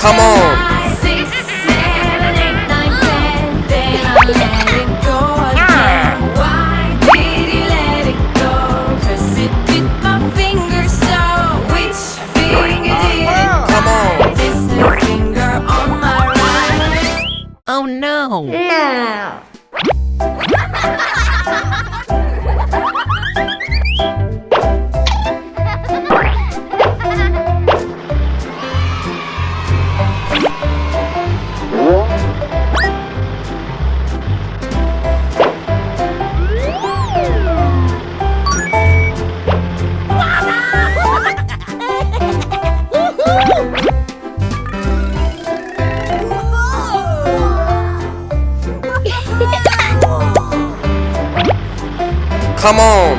Come on. 6, 7, 8, 9, 10. Then I let it go again. Why did you let it go? 'Cause it bit my finger so. Which finger did it? Come on. This little finger on my right. Oh no! No. Come on.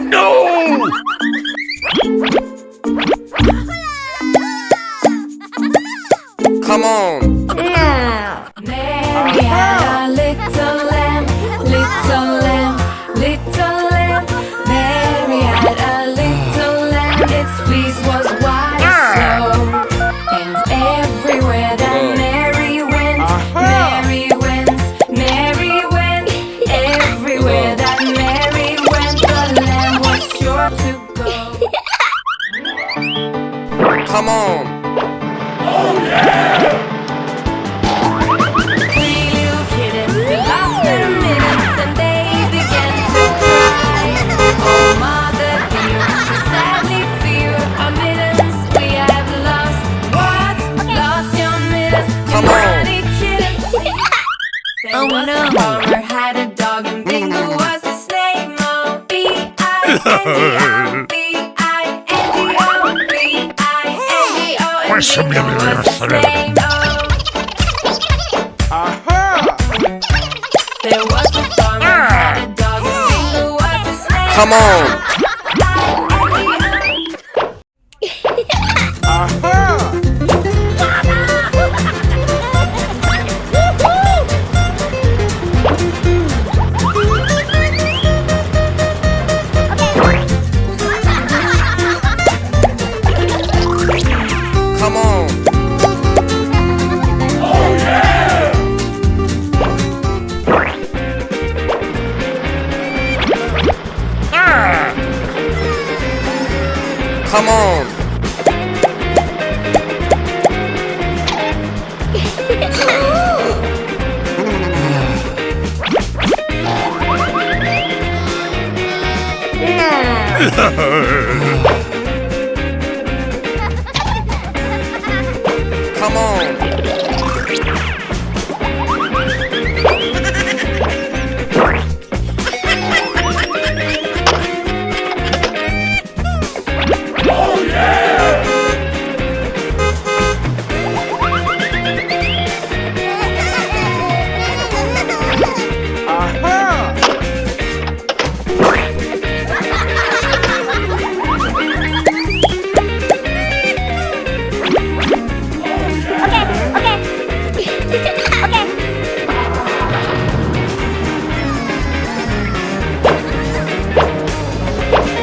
No! Come on. No. Mary had a little lamb, little lamb, little lamb. Mary had a little lamb, its fleece was white as snow. And everywhere that Mary went, Mary went, Mary went. Everywhere that Mary went, the lamb was sure to go. Come on. Three little kittens, they lost their mittens and they began to cry. Oh, mother dear, we sadly fear our mittens we have lost. What? Lost your mittens? You Come on. naughty kittens. There Oh, was no. a farmer had a dog and Bingo was his name. Oh, B-I-N-D-O, B-I-N-D-O, B-I-N-D-O, and Bingo was his name. There was a farmer had a dog and Bingo was his name. Come on. Come on. Come on. Come on.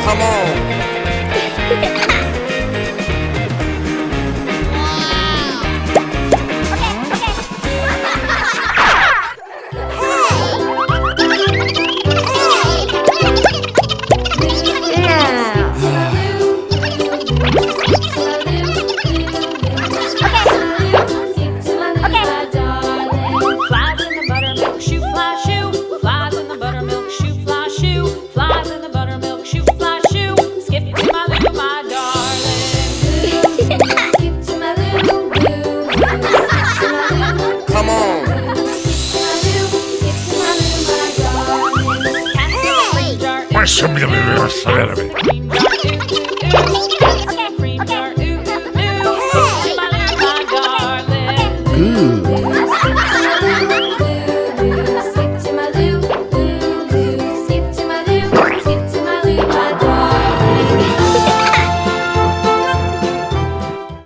Come on. Flies in the buttermilk shoe fly shoe. Flies in the buttermilk shoe fly shoe. Flies in the buttermilk shoe fly shoe. Skip to my Lou, my darling. Skip to my Lou, Lou, skip to my Lou. Come on. Skip to my Lou, my darling. Cats in the jar. Pásame a beber, salérame.